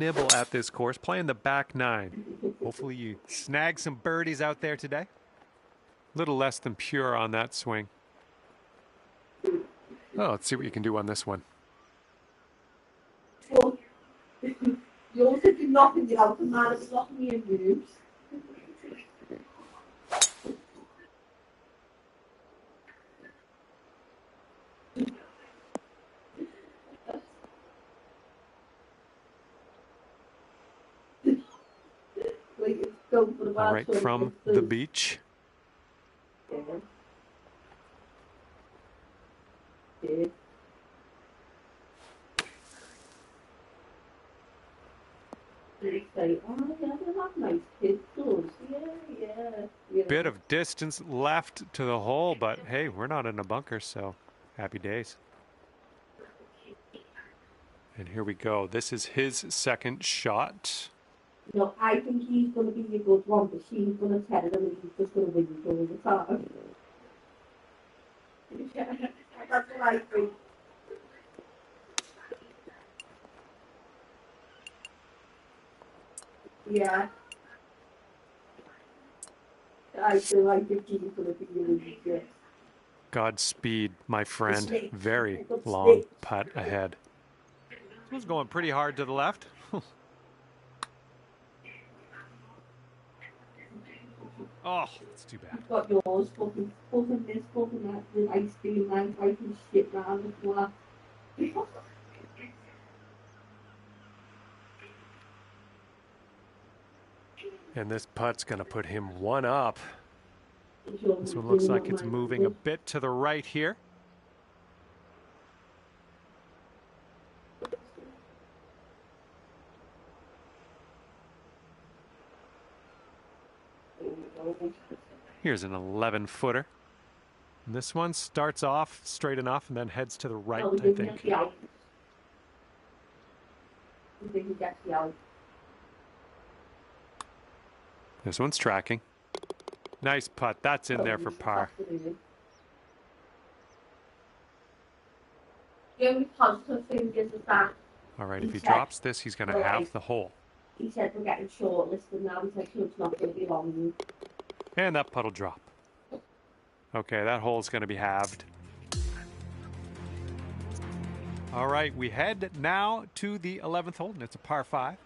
nibble at this course, playing the back nine. Hopefully you snag some birdies out there today. A little less than pure on that swing. Oh, let's see what you can do on this one. Well, you also did knocking the out, and man, it's knocking me in moves. All right, from the beach. Yeah. Bit of distance left to the hole, but hey, we're not in a bunker, so happy days. And here we go. This is his second shot. No, I think he's going to be a good one, but she's going to tell him and he's just going to win it all the time. That's what I think. Yeah. I feel like he's going to be really good. Godspeed, my friend. Very long putt ahead. This one's going pretty hard to the left. Oh, that's too bad. You've got yours, fucking this, fucking that, the ice cream line, fighting shit round the floor. And this putt's going to put him one up. This one looks like it's moving a bit to the right here. Here's an 11-footer. This one starts off straight enough and then heads to the right, I think. This one's tracking. Nice putt. That's in there for par. The only positive thing is that. All right, if he drops this, he's going to have the hole. He said we're getting shortlisted now. He said it's not going to be long. And that putt will drop. Okay, that hole's going to be halved. All right, we head now to the 11th hole, and it's a par 5.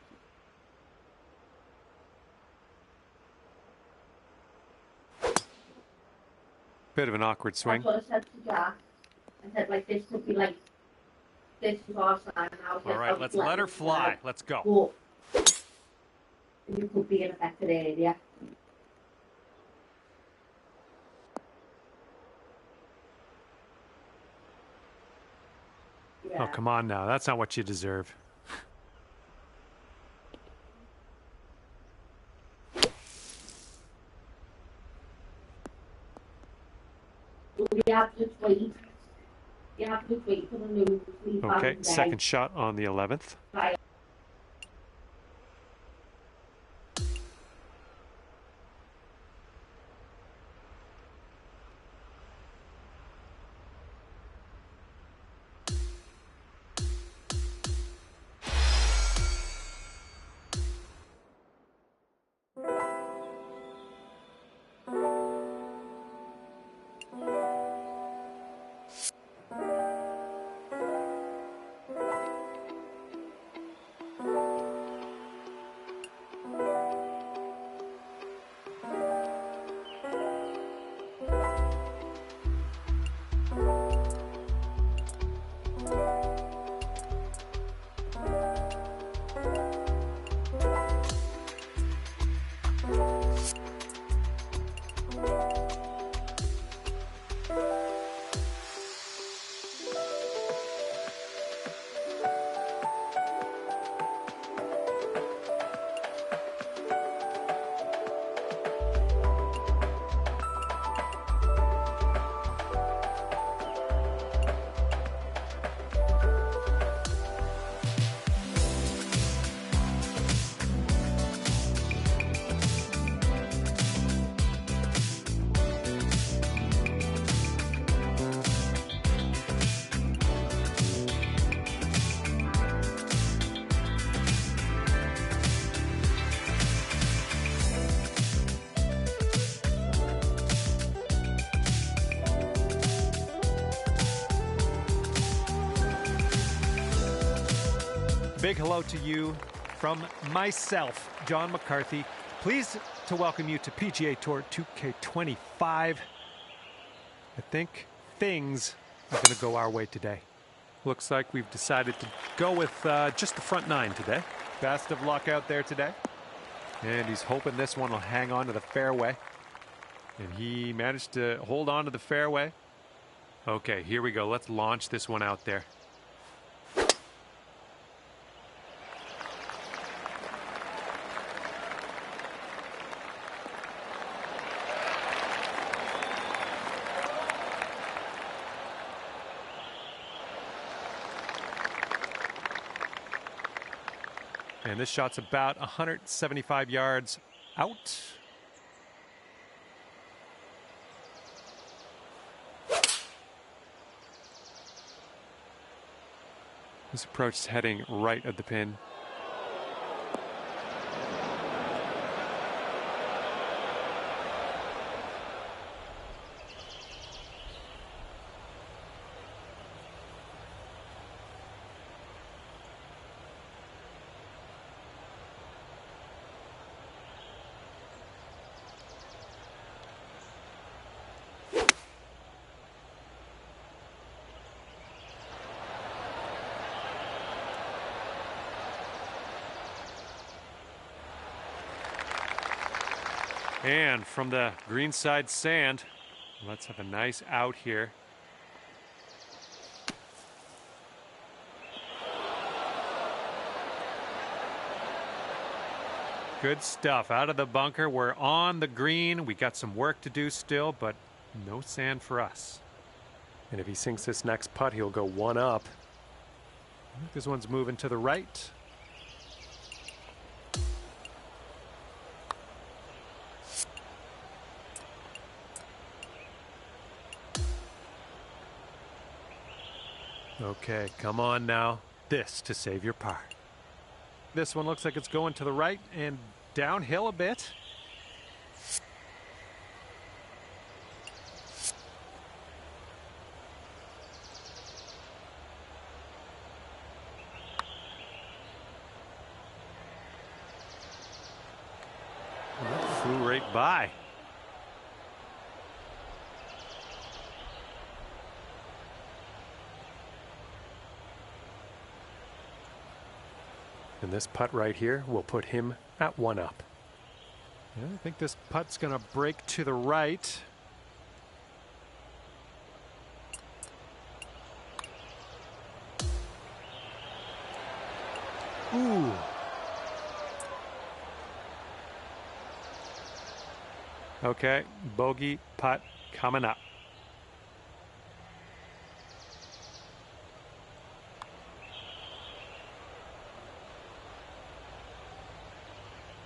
Bit of an awkward swing. That's what I said to Jack. I said, like, this could be like, this is our side now. All right, let's let her fly. Let's go. And you could be in a better area. Yeah. Oh, come on now. That's not what you deserve. You have to wait. You have to wait for the news. Okay, second shot on the 11th. big hello to you from myself, John McCarthy. Pleased to welcome you to PGA Tour 2K25. I think things are going to go our way today. Looks like we've decided to go with just the front nine today. Best of luck out there today. And he's hoping this one will hang on to the fairway. And he managed to hold on to the fairway. Okay, here we go. Let's launch this one out there. And this shot's about 175 yards out. This approach is heading right at the pin. And from the greenside sand, let's have a nice out here. Good stuff. Out of the bunker, we're on the green. We got some work to do still, but no sand for us. And if he sinks this next putt, he'll go one up. I think this one's moving to the right. Okay, come on now. This to save your par. This one looks like it's going to the right and downhill a bit. Flew right by. And this putt right here will put him at one up. Yeah, I think this putt's going to break to the right. Ooh. Okay, bogey putt coming up.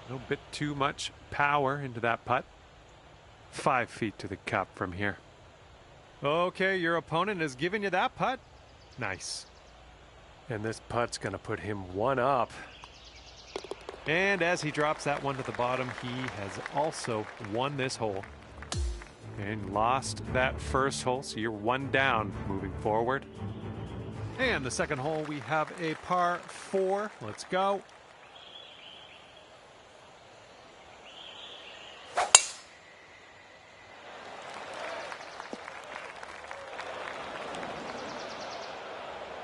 A little bit too much power into that putt. 5 feet to the cup from here. Okay, your opponent is giving you that putt. Nice. And this putt's going to put him one up. And as he drops that one to the bottom, he has also won this hole. And lost that first hole, so you're one down moving forward. And the second hole, we have a par 4. Let's go.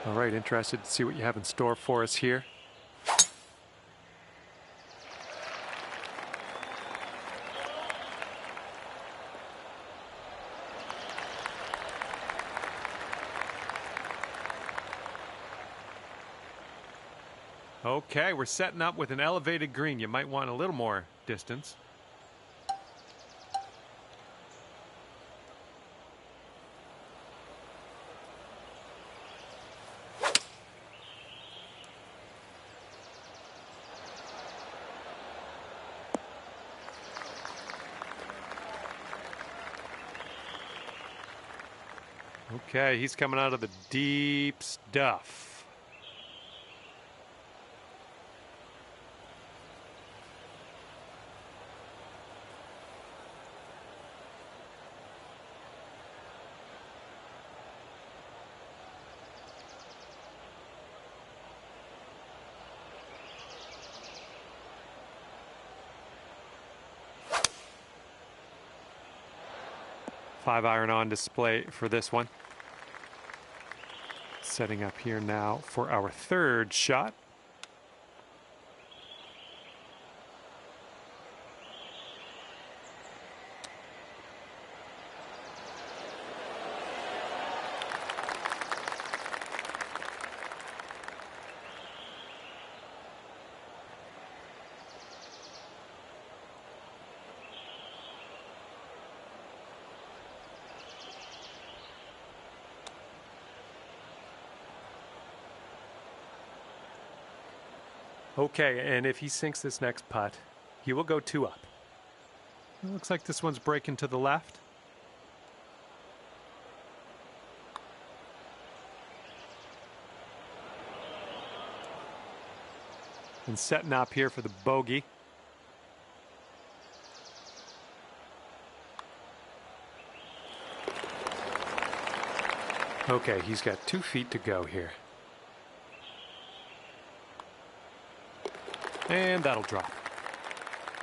All right, interested to see what you have in store for us here. Okay, we're setting up with an elevated green. You might want a little more distance. Okay, he's coming out of the deep stuff. 5-iron on display for this one. Setting up here now for our third shot. Okay, and if he sinks this next putt, he will go 2 up. It looks like this one's breaking to the left. And setting up here for the bogey. Okay, he's got 2 feet to go here. And that'll drop.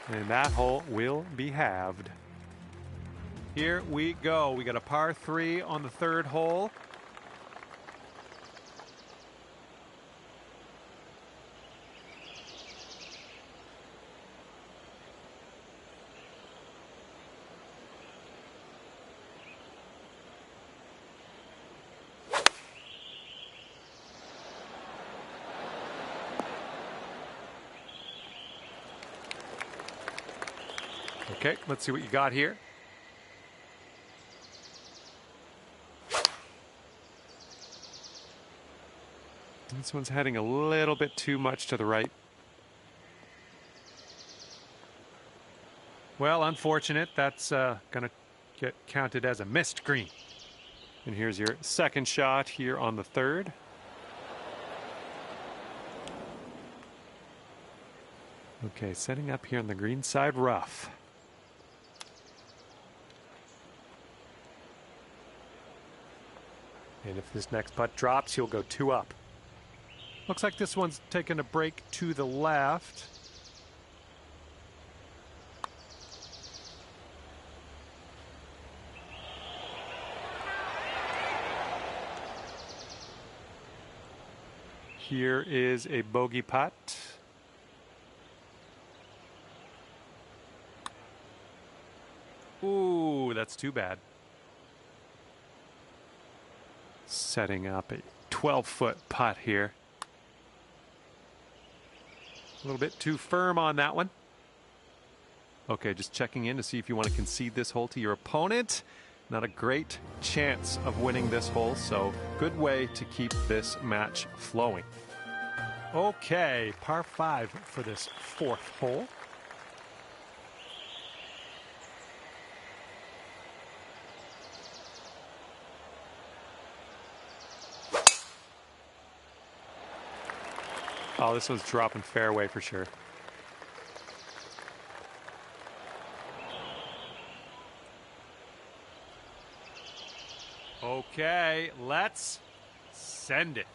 And that hole will be halved. Here we go. We got a par 3 on the third hole. Okay, let's see what you got here. This one's heading a little bit too much to the right. Well, unfortunate. That's going to get counted as a missed green. And here's your second shot here on the third. Okay, setting up here on the green side rough. And if this next putt drops, he'll go 2 up. Looks like this one's taking a break to the left. Here is a bogey putt. Ooh, that's too bad. Setting up a 12-foot putt here. A little bit too firm on that one. Okay, just checking in to see if you want to concede this hole to your opponent. Not a great chance of winning this hole, so good way to keep this match flowing. Okay, par 5 for this fourth hole. Oh, this one's dropping fairway for sure. Okay, let's send it.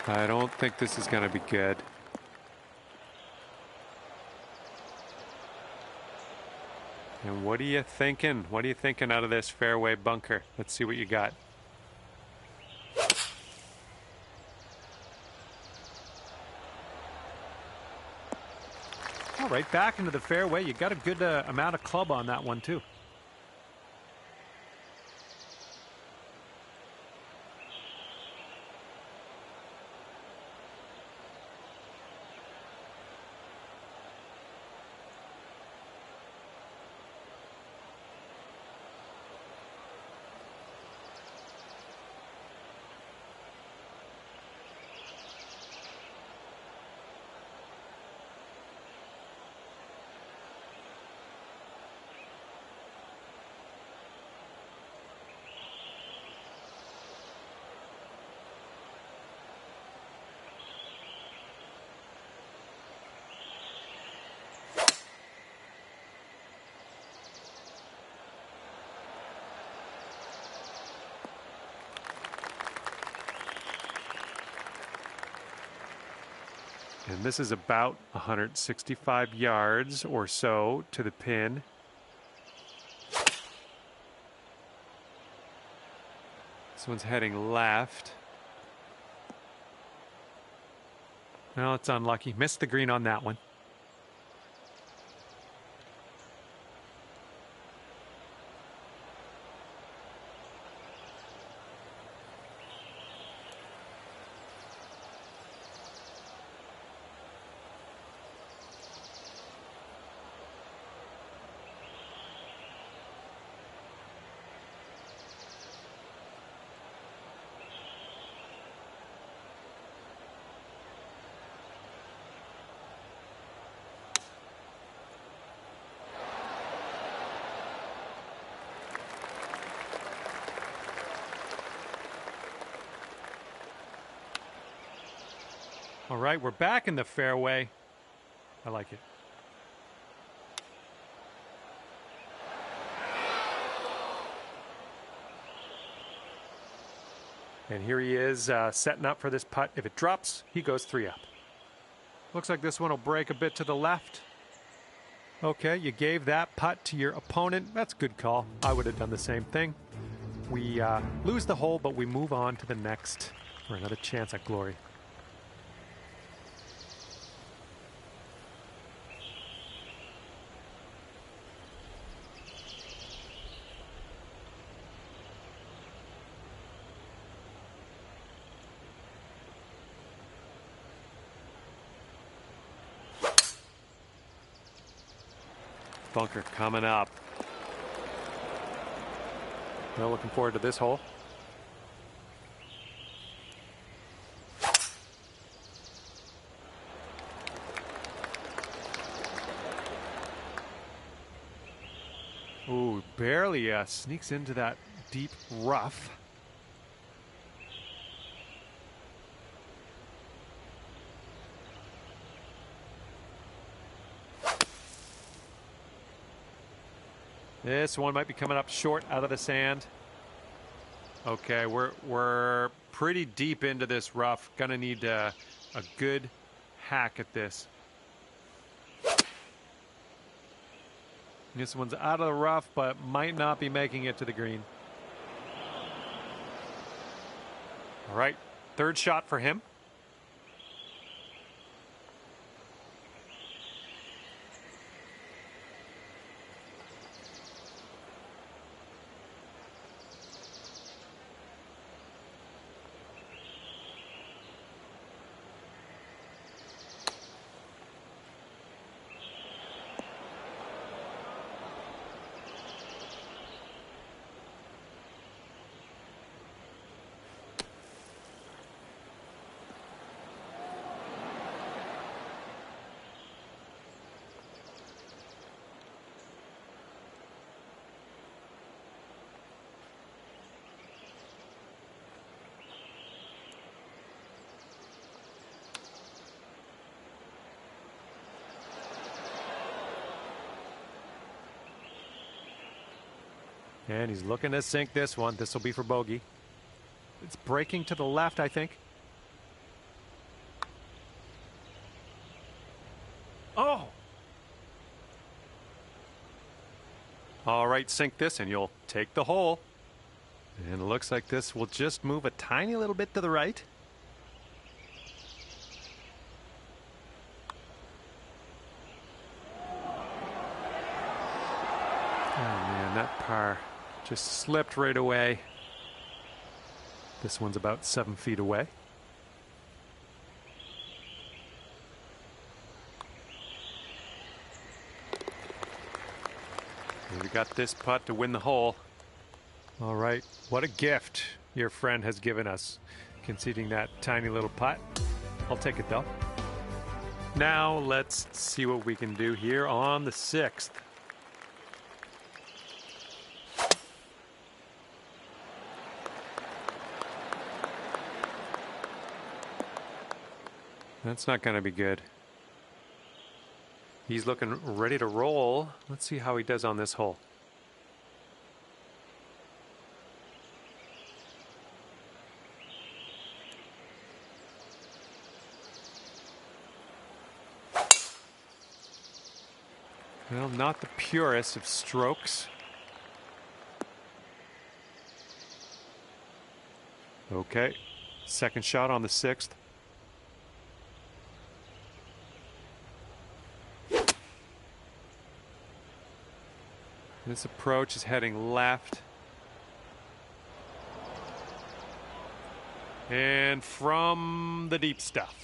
I don't think this is going to be good. And what are you thinking? What are you thinking out of this fairway bunker? Let's see what you got. All right, back into the fairway. You got a good amount of club on that one too. And this is about 165 yards or so to the pin. This one's heading left. Well, it's unlucky. Missed the green on that one. All right, we're back in the fairway. I like it. And here he is setting up for this putt. If it drops, he goes 3 up. Looks like this one will break a bit to the left. Okay, you gave that putt to your opponent. That's a good call. I would have done the same thing. We lose the hole, but we move on to the next for another chance at glory. Bunker coming up. Well, looking forward to this hole. Ooh, barely sneaks into that deep rough. This one might be coming up short out of the sand. Okay, we're pretty deep into this rough. Gonna need a good hack at this. This one's out of the rough, but might not be making it to the green. All right, third shot for him. And he's looking to sink this one. This will be for bogey. It's breaking to the left, I think. Oh! All right, sink this and you'll take the hole. And it looks like this will just move a tiny little bit to the right. Oh man, that par just slipped right away. This one's about 7 feet away. And we got this putt to win the hole. All right, what a gift your friend has given us, conceding that tiny little putt. I'll take it though. Now let's see what we can do here on the 6th. That's not going to be good. He's looking ready to roll. Let's see how he does on this hole. Well, not the purest of strokes. Okay. Second shot on the 6th. This approach is heading left. And from the deep stuff.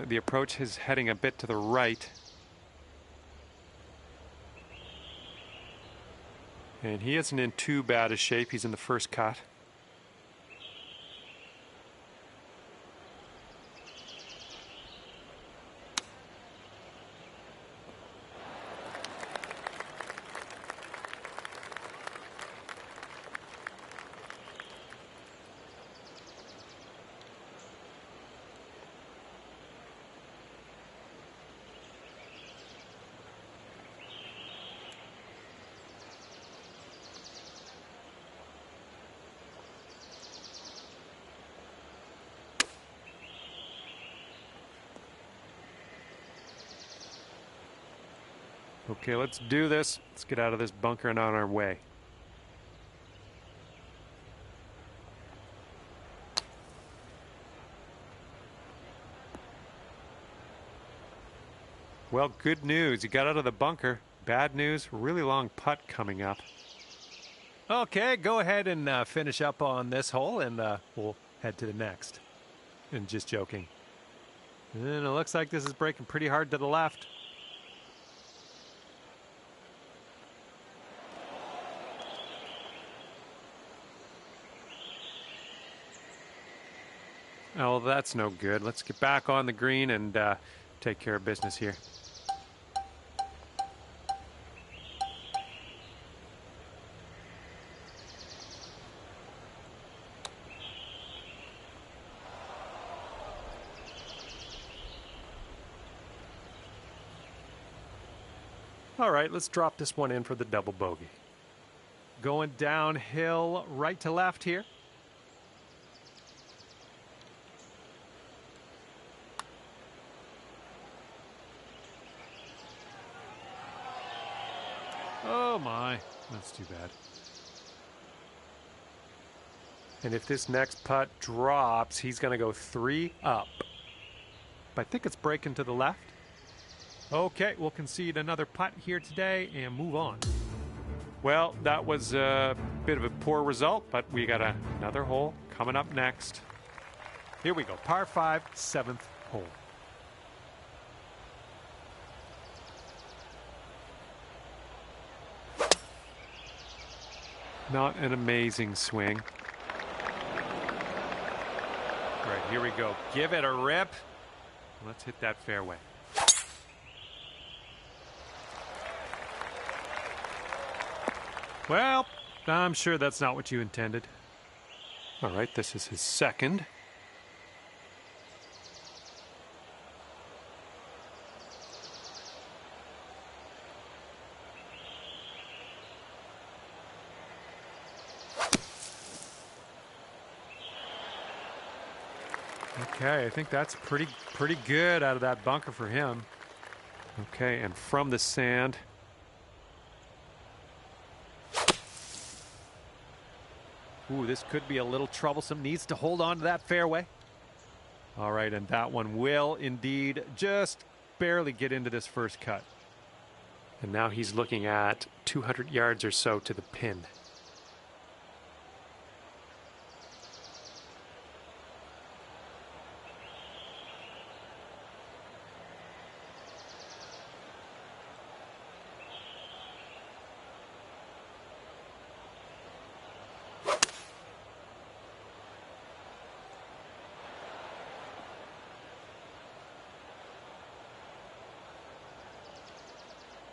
The approach is heading a bit to the right. And he isn't in too bad a shape. He's in the first cut. Okay, let's do this. Let's get out of this bunker and on our way. Well, good news. You got out of the bunker. Bad news, really long putt coming up. Okay, go ahead and finish up on this hole, and we'll head to the next. And just joking. And it looks like this is breaking pretty hard to the left. Oh, well, that's no good. Let's get back on the green and take care of business here. All right, let's drop this one in for the double bogey. Going downhill right to left here. Oh my, that's too bad. And if this next putt drops, he's going to go 3 up. But I think it's breaking to the left. Okay, we'll concede another putt here today and move on. Well, that was a bit of a poor result, but we got another hole coming up next. Here we go, par 5, 7th hole. Not an amazing swing. All right, here we go. Give it a rip. Let's hit that fairway. Well, I'm sure that's not what you intended. All right, this is his second. Okay, I think that's pretty good out of that bunker for him. Okay, and from the sand. Ooh, this could be a little troublesome. Needs to hold on to that fairway. All right, and that one will indeed just barely get into this first cut. And now he's looking at 200 yards or so to the pin.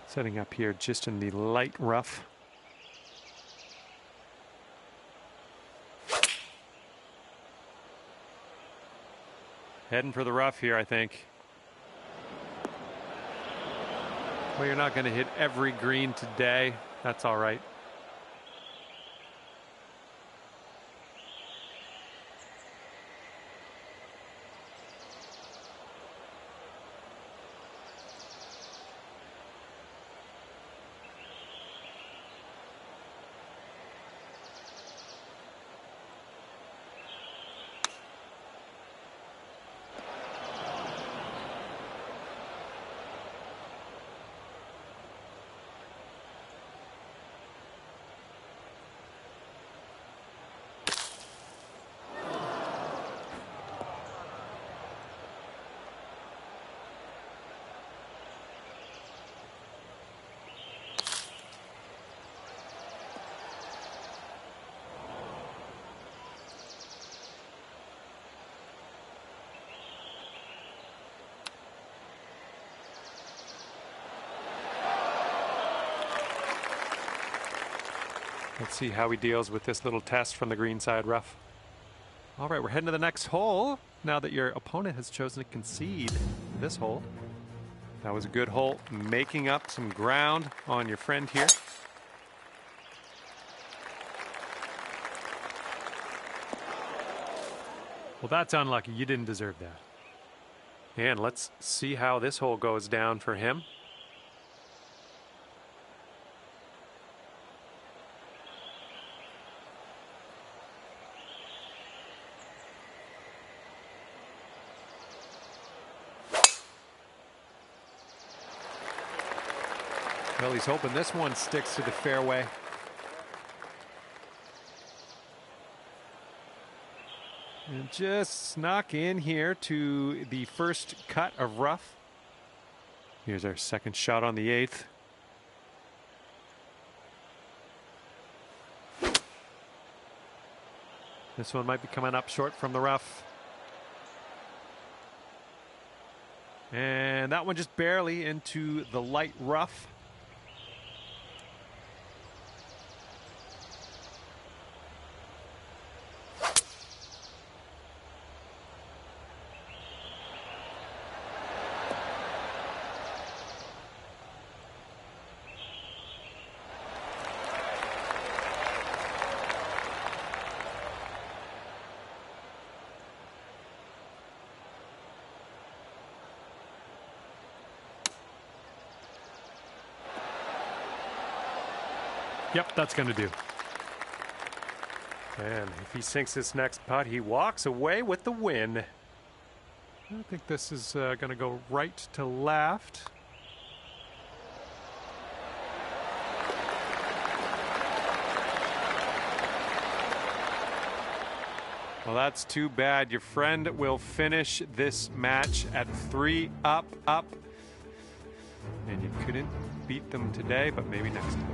Setting up here just in the light rough. Heading for the rough here, I think. Well, you're not going to hit every green today. That's all right. Let's see how he deals with this little test from the green side rough. All right, we're heading to the next hole now that your opponent has chosen to concede this hole. That was a good hole, making up some ground on your friend here. Well, that's unlucky. You didn't deserve that. And let's see how this hole goes down for him. Well, he's hoping this one sticks to the fairway. And just snuck in here to the first cut of rough. Here's our second shot on the 8th. This one might be coming up short from the rough. And that one just barely into the light rough. Yep, that's going to do. And if he sinks this next putt, he walks away with the win. I think this is going to go right to left. Well, that's too bad. Your friend will finish this match at 3 up. And you couldn't beat them today, but maybe next time.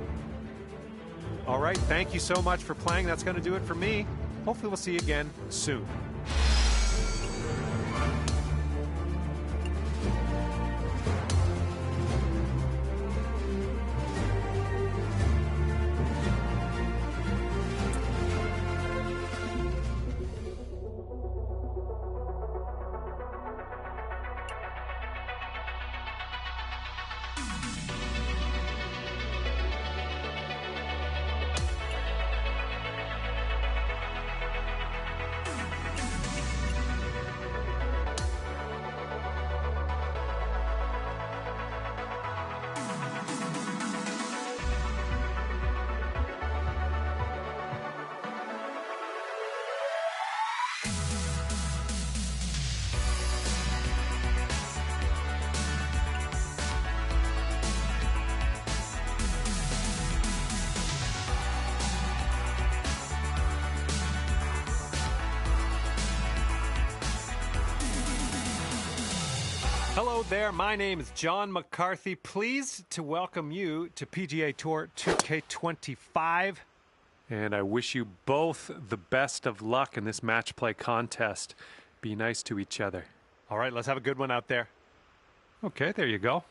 All right, thank you so much for playing. That's going to do it for me. Hopefully we'll see you again soon. Hello there, my name is John McCarthy. Pleased to welcome you to PGA Tour 2K25. And I wish you both the best of luck in this match play contest. Be nice to each other. All right, let's have a good one out there. Okay, there you go.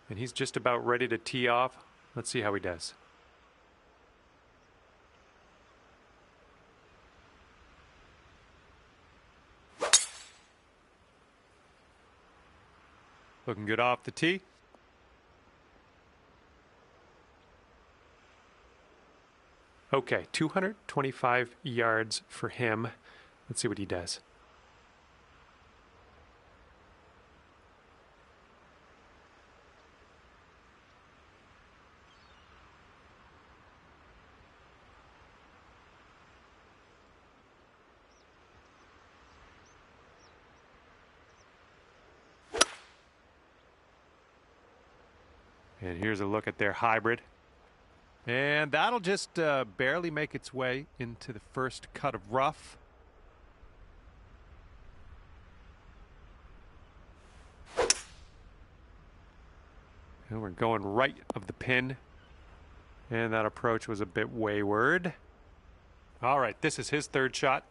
And he's just about ready to tee off. Let's see how he does. Looking good off the tee. Okay, 225 yards for him. Let's see what he does. And here's a look at their hybrid. And that'll just barely make its way into the first cut of rough. And we're going right of the pin. And that approach was a bit wayward. All right, this is his third shot.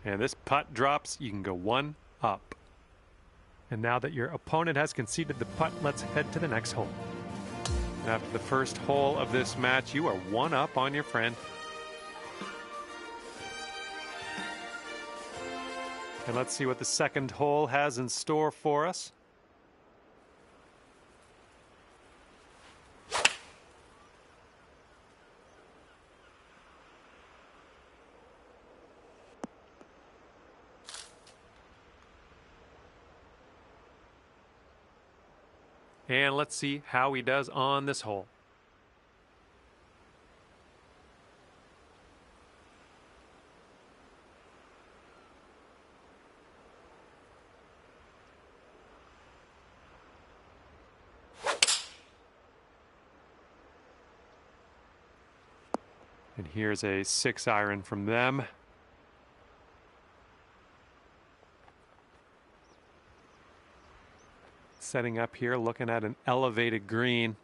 And this putt drops, you can go one up. And now that your opponent has conceded the putt, let's head to the next hole. After the first hole of this match, you are one up on your friend. And let's see what the second hole has in store for us. And let's see how he does on this hole. And here's a 6-iron from them. Setting up here, looking at an elevated green.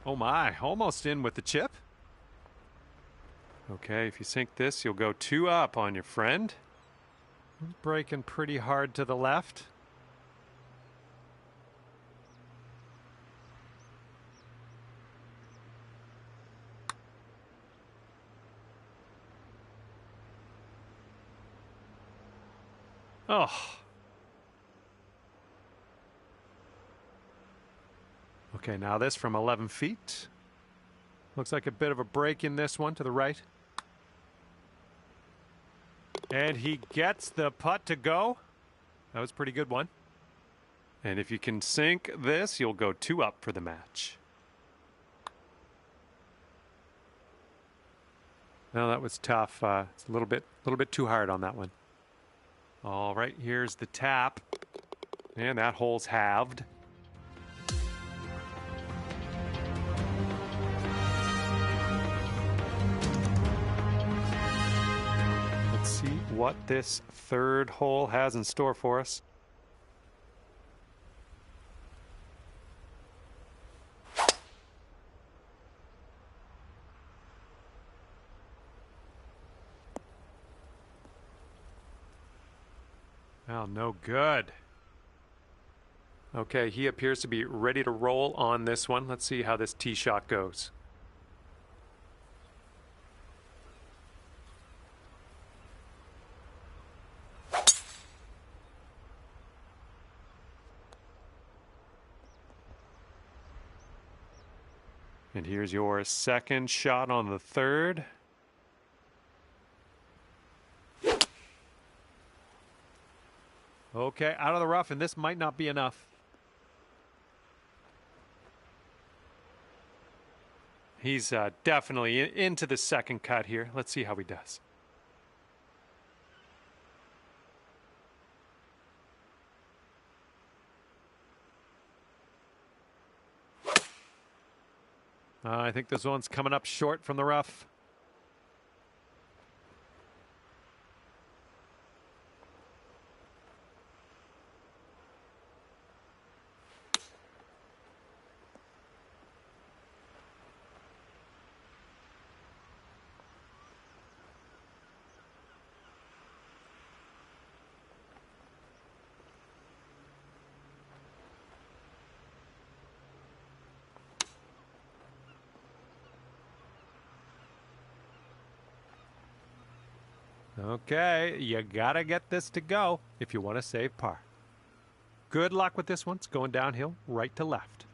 Oh my, almost in with the chip. Okay, if you sink this, you'll go 2 up on your friend. Breaking pretty hard to the left. Oh. Okay, now this from 11 feet. Looks like a bit of a break in this one to the right. And he gets the putt to go. That was a pretty good one. And if you can sink this, you'll go 2 up for the match. No, that was tough. It's a little bit too hard on that one. All right, here's the tap. And that hole's halved. Let's see what this third hole has in store for us. Well, no good. Okay, he appears to be ready to roll on this one. Let's see how this tee shot goes. And here's your second shot on the third. Okay, out of the rough, and this might not be enough. He's definitely into the second cut here. Let's see how he does. I think this one's coming up short from the rough. Okay, you gotta get this to go if you want to save par. Good luck with this one. It's going downhill right to left.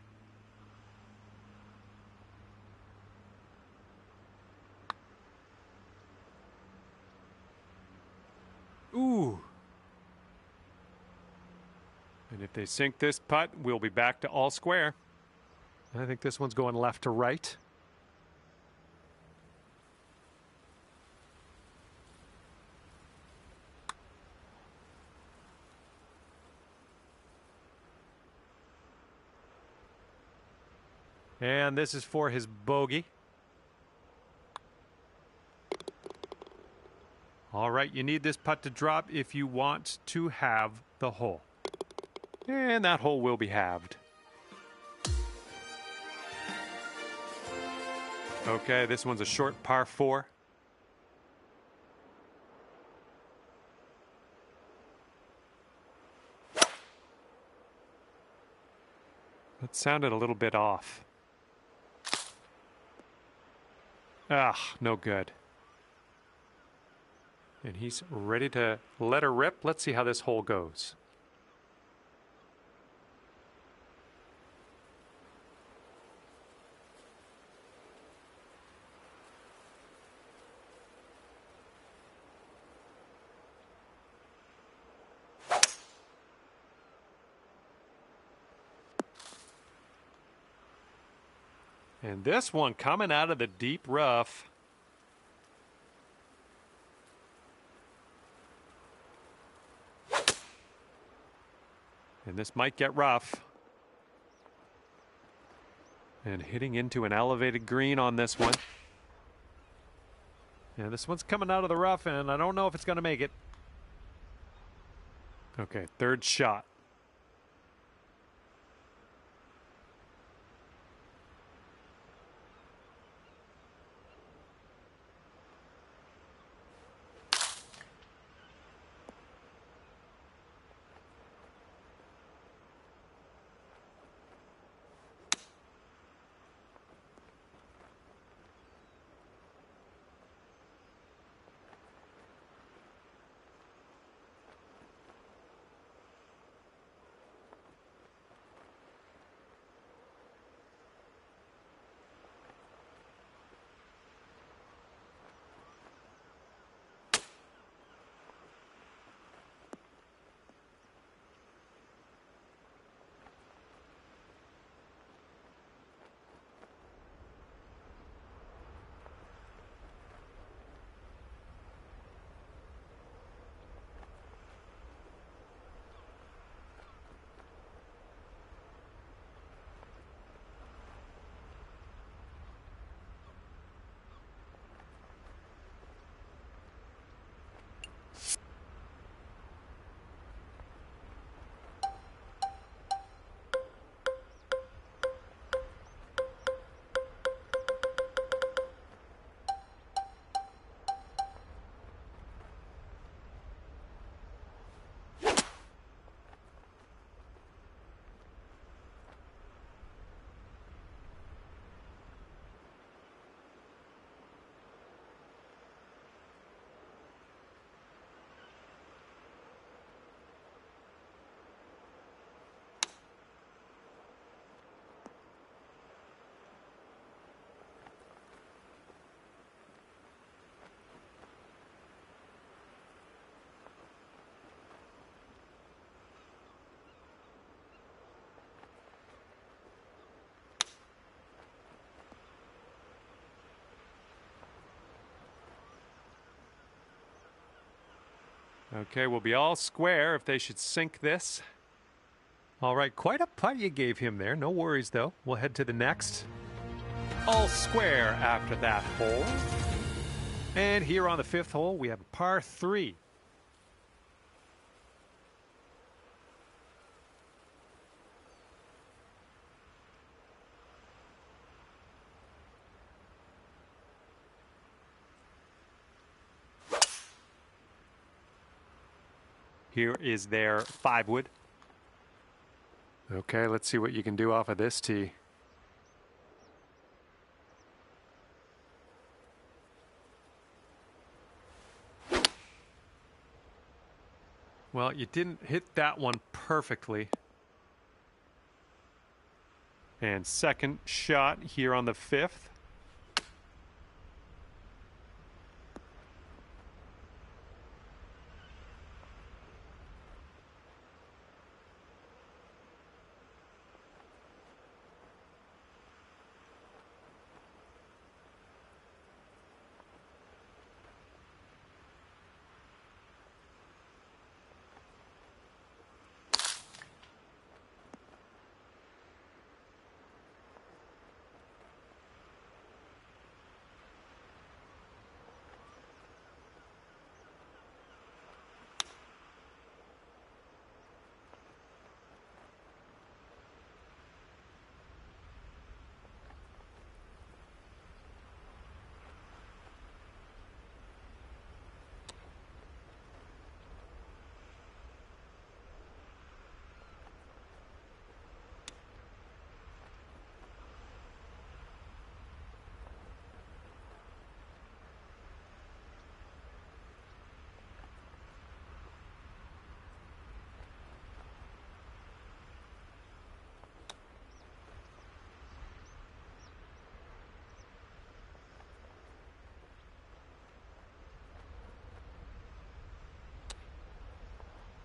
Ooh. And if they sink this putt, we'll be back to all square. I think this one's going left to right. And this is for his bogey. All right, you need this putt to drop if you want to have the hole. And that hole will be halved. Okay, this one's a short par 4. That sounded a little bit off. Ah, no good. And he's ready to let her rip. Let's see how this hole goes. And this one coming out of the deep rough. And this might get rough. And hitting into an elevated green on this one. And this one's coming out of the rough, and I don't know if it's going to make it. Okay, third shot. Okay, we'll be all square if they should sink this. All right, quite a putt you gave him there. No worries, though. We'll head to the next. All square after that hole. And here on the 5th hole, we have a par 3. Here is their 5-wood. Okay, let's see what you can do off of this tee. Well, you didn't hit that one perfectly. And second shot here on the 5th.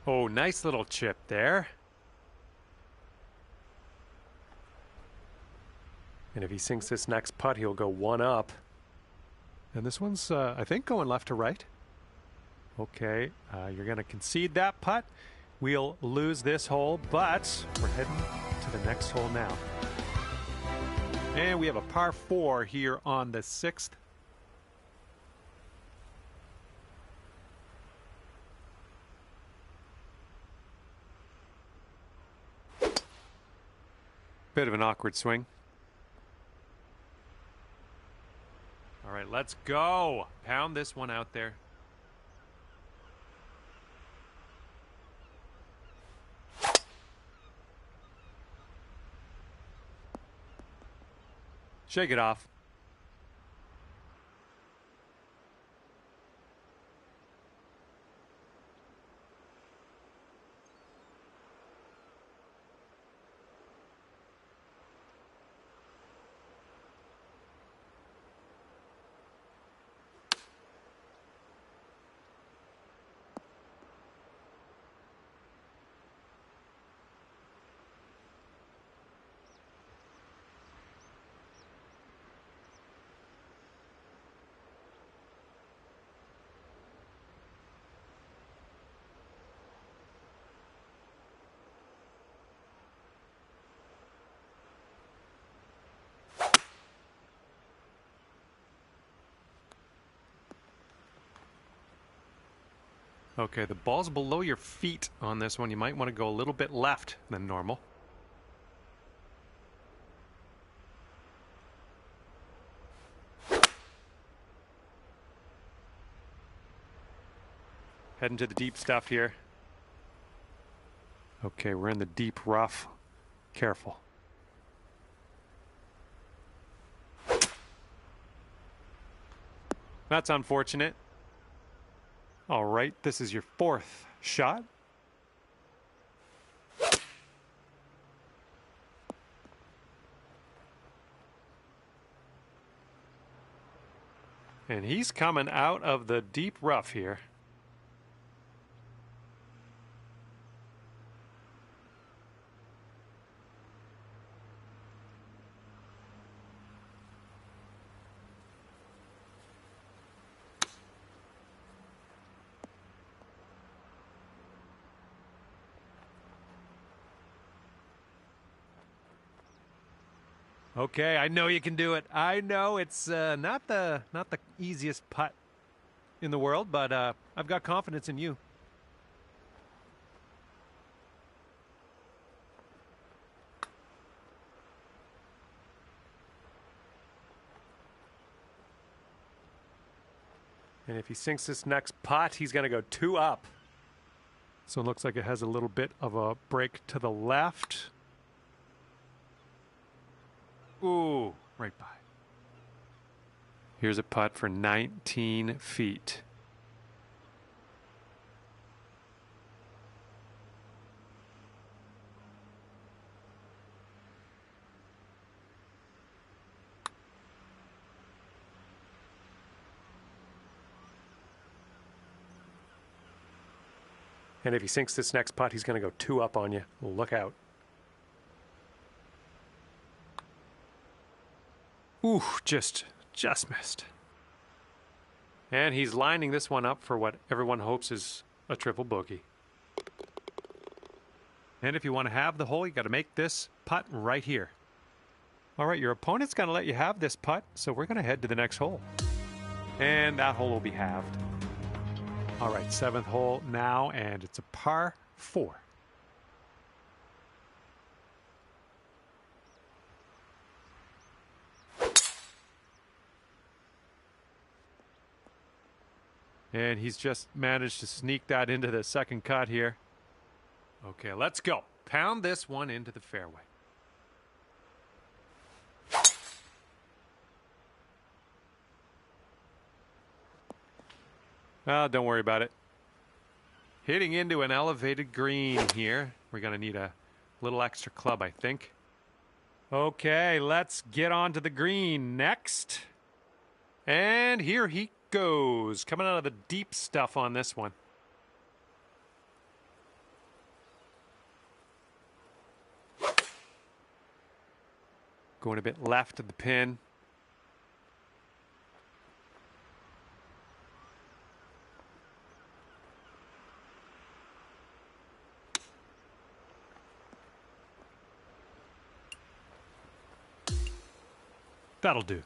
Oh, nice little chip there. And if he sinks this next putt, he'll go 1 up. And this one's, I think, going left to right. Okay, you're going to concede that putt. We'll lose this hole, but we're heading to the next hole now. And we have a par 4 here on the 6th. Bit of an awkward swing. All right, let's go. Pound this one out there. Shake it off. Okay, the ball's below your feet on this one. You might want to go a little bit left than normal. Heading to the deep stuff here. Okay, we're in the deep rough. Careful. That's unfortunate. All right, this is your 4th shot. And he's coming out of the deep rough here. Okay, I know you can do it. I know it's not the easiest putt in the world, but I've got confidence in you. And if he sinks this next putt, he's going to go 2 up. So it looks like it has a little bit of a break to the left. Ooh, right by. Here's a putt for 19 feet. And if he sinks this next putt, he's going to go 2 up on you. Look out. Ooh, just missed. And he's lining this one up for what everyone hopes is a triple bogey. And if you want to have the hole, you got to make this putt right here. All right, your opponent's going to let you have this putt, so we're going to head to the next hole. And that hole will be halved. All right, 7th hole now, and it's a par 4. And he's just managed to sneak that into the second cut here. Okay, let's go. Pound this one into the fairway. Oh, don't worry about it. Hitting into an elevated green here. We're going to need a little extra club, I think. Okay, let's get on to the green next. And here he goes. Coming out of the deep stuff on this one. Going a bit left of the pin. That'll do.